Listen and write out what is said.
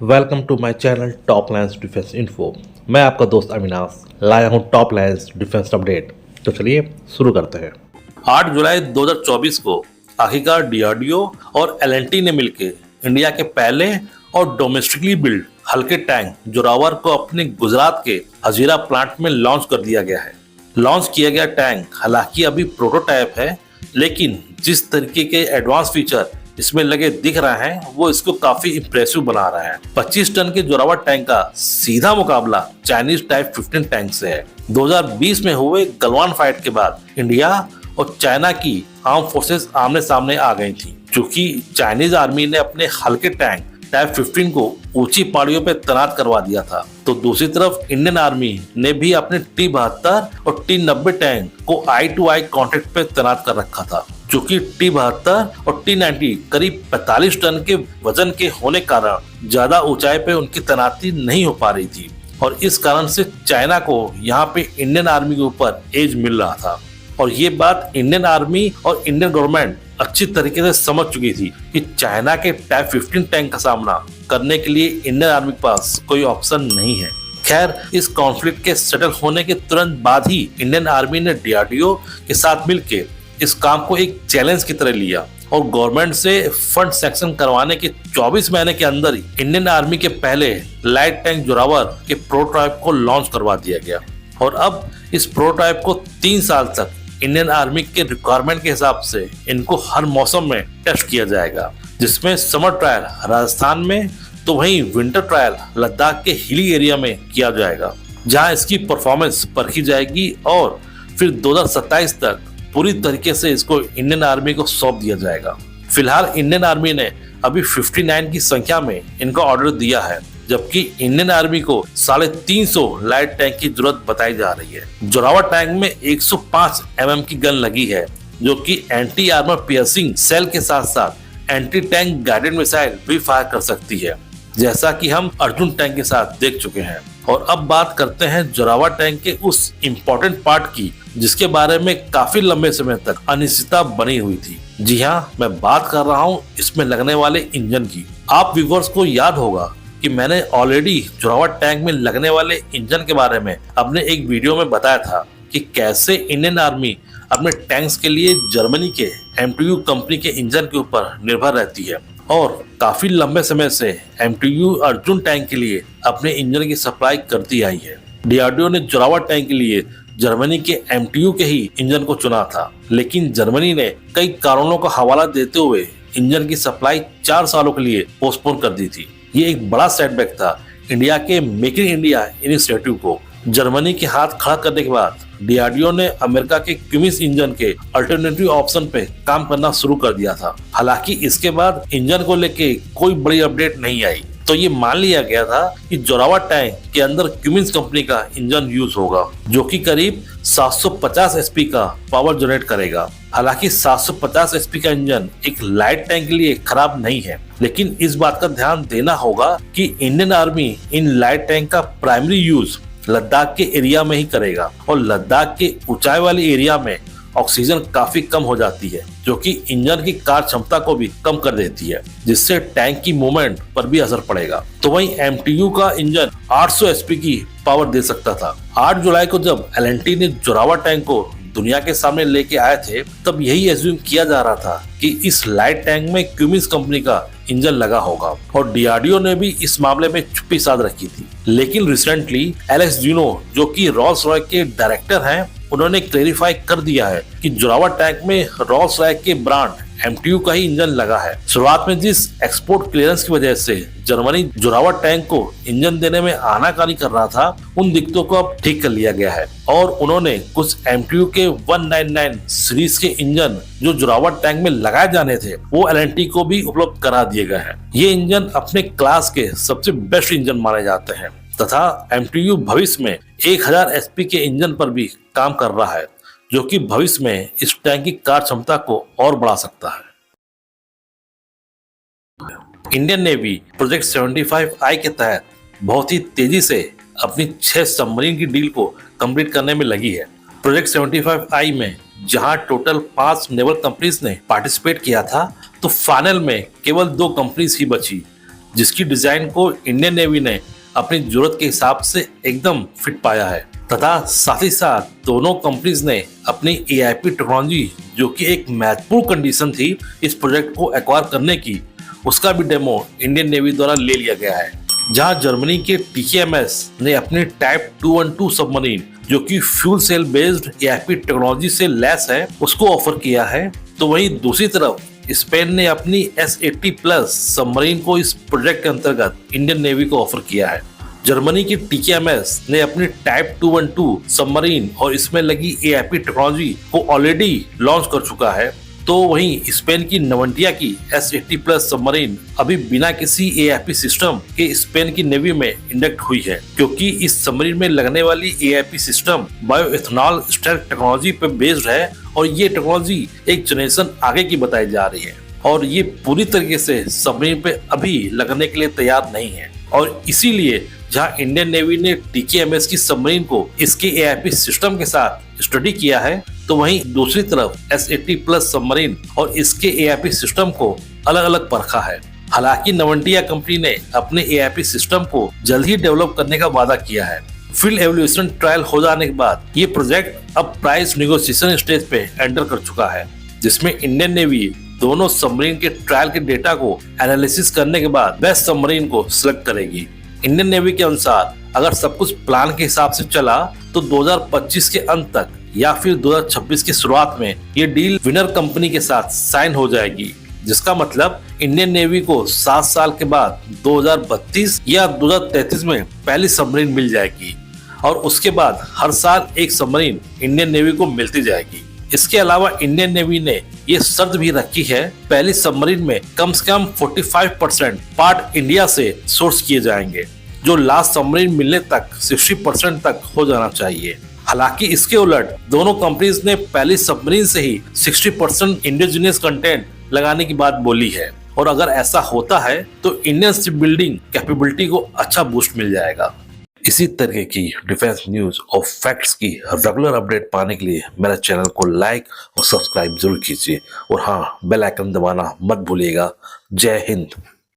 Welcome to my channel top lines defence info. मैं आपका दोस्त अविनाश लाया हूं टॉप लाइन्स डिफेंस अपडेट। तो चलिए शुरू करते हैं। 8 जुलाई 2024 को आखिरकार डीआरडीओ और एलएनटी ने मिलकर इंडिया के पहले और डोमेस्टिकली बिल्ड हल्के टैंक जोरावर को अपने गुजरात के हजीरा प्लांट में लॉन्च कर दिया गया है। लॉन्च किया गया टैंक हालांकि अभी प्रोटोटाइप है, लेकिन जिस तरीके के एडवांस फीचर इसमें लगे दिख रहा है वो इसको काफी इंप्रेसिव बना रहा है। 25 टन के जोरावर टैंक का सीधा मुकाबला चाइनीज टाइप 15 टैंक से है। 2020 में हुए गलवान फाइट के बाद इंडिया और चाइना की आर्म फोर्सेस आमने सामने आ गई थी। चूंकि चाइनीज आर्मी ने अपने हल्के टैंक टाइप 15 को ऊंची पहाड़ियों पर तैनात करवा दिया था, तो दूसरी तरफ इंडियन आर्मी ने भी अपने T-72 और T-90 टैंक को आई टू आई कॉन्टेक्ट पे तैनात कर रखा था। चूंकि T-72 और T-90 करीब 45 टन के वजन के होने कारण ज्यादा ऊंचाई पे उनकी तैनाती नहीं हो पा रही थी और इस कारण से चाइना को यहाँ पे इंडियन आर्मी के ऊपर एज मिल रहा था। और ये बात इंडियन आर्मी और इंडियन गवर्नमेंट अच्छी तरीके से समझ चुकी थी कि चाइना के टाइप 15 टैंक का सामना करने के लिए इंडियन आर्मी के पास कोई ऑप्शन नहीं है। खैर, इस कॉन्फ्लिक्ट के सेटल होने के तुरंत बाद ही इंडियन आर्मी ने डीआरडीओ के साथ मिलकर इस काम को एक चैलेंज की तरह लिया और गवर्नमेंट से फंड सैंक्शन करवाने के 24 महीने के अंदर ही इंडियन आर्मी के पहले लाइट टैंक जोरावर के प्रोटोटाइप को लॉन्च करवा दिया गया। और अब इस प्रोटोटाइप को 3 साल तक इंडियन आर्मी के रिक्वायरमेंट के हिसाब से इनको हर मौसम में टेस्ट किया जाएगा, जिसमें समर ट्रायल राजस्थान में तो वहीं विंटर ट्रायल लद्दाख के हिली एरिया में किया जाएगा, जहां इसकी परफॉर्मेंस परखी जाएगी और फिर 2027 तक पूरी तरीके से इसको इंडियन आर्मी को सौंप दिया जाएगा। फिलहाल इंडियन आर्मी ने अभी 59 की संख्या में इनका ऑर्डर दिया है, जबकि इंडियन आर्मी को 350 लाइट टैंक की जरूरत बताई जा रही है। जोरावर टैंक में 105 mm की गन लगी है, जो कि एंटी आर्मर पियर्सिंग सेल के साथ साथ एंटी टैंक गाइडेड मिसाइल भी फायर कर सकती है, जैसा कि हम अर्जुन टैंक के साथ देख चुके हैं। और अब बात करते हैं जोरावर टैंक के उस इम्पोर्टेंट पार्ट की जिसके बारे में काफी लंबे समय तक अनिश्चितता बनी हुई थी। जी हाँ, मैं बात कर रहा हूँ इसमें लगने वाले इंजन की। आप व्यूअर्स को याद होगा कि मैंने ऑलरेडी जोरावर टैंक में लगने वाले इंजन के बारे में अपने एक वीडियो में बताया था कि कैसे इंडियन आर्मी अपने टैंक्स के लिए जर्मनी के MTU कंपनी के इंजन के ऊपर निर्भर रहती है और काफी लंबे समय से MTU अर्जुन टैंक के लिए अपने इंजन की सप्लाई करती आई है। डीआरडीओ ने जोरावर टैंक के लिए जर्मनी के MTU के ही इंजन को चुना था, लेकिन जर्मनी ने कई कारणों का हवाला देते हुए इंजन की सप्लाई 4 सालों के लिए पोस्टपोन कर दी थी। ये एक बड़ा सेटबैक था इंडिया के मेक इन इंडिया इनिशिएटिव को। जर्मनी के हाथ खड़ा करने के बाद डीआरडीओ ने अमेरिका के क्यूमिंस इंजन के अल्टरनेटिव ऑप्शन पे काम करना शुरू कर दिया था। हालांकि इसके बाद इंजन को लेके कोई बड़ी अपडेट नहीं आई, तो ये मान लिया गया था कि जोरावर टैंक के अंदर क्यूमिंस कंपनी का इंजन यूज होगा, जो कि करीब 750 HP का पावर जनरेट करेगा। हालांकि 750 HP का इंजन एक लाइट टैंक के लिए खराब नहीं है, लेकिन इस बात का ध्यान देना होगा कि Indian army in light tank का प्राइमरी यूज लद्दाख के एरिया में ही करेगा और लद्दाख के ऊंचाई वाले एरिया में ऑक्सीजन काफी कम हो जाती है, जो कि इंजन की कार क्षमता को भी कम कर देती है, जिससे टैंक की मूवमेंट पर भी असर पड़ेगा। तो वहीं MTU का इंजन 800 HP की पावर दे सकता था। 8 जुलाई को जब एलएनटी ने जोरावर टैंक को दुनिया के सामने लेके आए थे, तब यही एज्यूम किया जा रहा था कि इस लाइट टैंक में क्यूमिंस कंपनी का इंजन लगा होगा और डीआरडीओ ने भी इस मामले में चुप्पी साध रखी थी। लेकिन रिसेंटली एलेक्स ड्यूनो, जो कि रोल्स रॉयस के डायरेक्टर हैं, उन्होंने क्लेरिफाई कर दिया है कि जोरावर टैंक में रोल्स रॉयस के ब्रांड MTU का ही इंजन लगा है। शुरुआत में जिस एक्सपोर्ट क्लियरेंस की वजह से जर्मनी जोरावर टैंक को इंजन देने में आनाकानी कर रहा था, उन दिक्कतों को अब ठीक कर लिया गया है और उन्होंने कुछ MTU के 199 सीरीज के इंजन जो जोरावर टैंक में लगाए जाने थे वो एलएनटी को भी उपलब्ध करा दिए गए हैं। ये इंजन अपने क्लास के सबसे बेस्ट इंजन माने जाते हैं तथा MTU भविष्य में 1000 HP के इंजन पर भी काम कर रहा है, जो कि भविष्य में इस टैंक की कार क्षमता को और बढ़ा सकता है। इंडियन नेवी प्रोजेक्ट 75I के तहत बहुत ही तेजी से अपनी 6 सबमरीन की डील को कंप्लीट करने में लगी है। प्रोजेक्ट 75I में जहां टोटल 5 नेवल कंपनीज ने पार्टिसिपेट किया था, तो फाइनल में केवल 2 कंपनीज ही बची, जिसकी डिजाइन को इंडियन नेवी ने अपनी जरूरत के हिसाब से एकदम फिट पाया है तथा साथ ही साथ दोनों कंपनीज ने अपनी AIP टेक्नोलॉजी, जो कि एक महत्वपूर्ण कंडीशन थी इस प्रोजेक्ट को एक्वायर करने की, उसका भी डेमो इंडियन नेवी द्वारा ले लिया गया है। जहां जर्मनी के TKMS ने अपनी टाइप 212 सबमरीन, जो कि fuel cell based AIP technology से लैस है, उसको ऑफर किया है, तो वहीं दूसरी तरफ स्पेन ने अपनी S80 प्लस सबमरीन को इस प्रोजेक्ट के अंतर्गत इंडियन नेवी को ऑफर किया है। जर्मनी की TKMS ने अपनी टाइप 212 सबमरीन और इसमें लगी AIP टेक्नोलॉजी को ऑलरेडी लॉन्च कर चुका है, तो वहीं स्पेन की नवंटिया की S80 प्लस सबमरीन अभी बिना किसी AIP सिस्टम के स्पेन की नेवी में इंडक्ट हुई है, क्योंकि इस सबमरीन में लगने वाली AIP system bio ethanol stealth technology पर बेस्ड है और ये टेक्नोलॉजी एक जनरेशन आगे की बताई जा रही है और ये पूरी तरीके से सबमरीन पे अभी लगने के लिए तैयार नहीं है। और इसीलिए जहां इंडियन नेवी ने TKMS की सबमरीन को इसके AIP सिस्टम के साथ स्टडी किया है, तो वहीं दूसरी तरफ S80 प्लस सबमरीन और इसके AIP सिस्टम को अलग अलग परखा है। हालांकि नवंटिया कंपनी ने अपने AIP सिस्टम को जल्द ही डेवलप करने का वादा किया है। फील्ड एवोल्यूशन ट्रायल हो जाने के बाद ये प्रोजेक्ट अब प्राइस निगोशिएशन स्टेज पे एंटर कर चुका है, जिसमें इंडियन नेवी दोनों सबमरीन के ट्रायल के डेटा को एनालिसिस करने के बाद बेस्ट सबमरीन को सिलेक्ट करेगी। इंडियन नेवी के अनुसार अगर सब कुछ प्लान के हिसाब से चला तो 2025 के अंत तक या फिर 2026 की शुरुआत में ये डील विनर कंपनी के साथ साइन हो जाएगी, जिसका मतलब इंडियन नेवी को 7 साल के बाद 2032 या 2033 में पहली सबमरीन मिल जाएगी और उसके बाद हर साल एक सबमरीन इंडियन नेवी को मिलती जाएगी। इसके अलावा इंडियन नेवी ने ये शर्त भी रखी है, पहली सबमरीन में कम से कम 45% पार्ट इंडिया से सोर्स किए जाएंगे, जो लास्ट सबमरीन मिलने तक 60% तक हो जाना चाहिए। हालांकि इसके उलट दोनों कंपनीज ने पहली सबमरीन से ही 60% इंडिजिनियस कंटेंट लगाने की बात बोली है और अगर ऐसा होता है तो इंडियन शिप बिल्डिंग कैपेबिलिटी को अच्छा बूस्ट मिल जाएगा। इसी तरह की डिफेंस न्यूज और फैक्ट्स की रेगुलर अपडेट पाने के लिए मेरे चैनल को लाइक और सब्सक्राइब जरूर कीजिए और हाँ, बेल आइकन दबाना मत भूलिएगा। जय हिंद।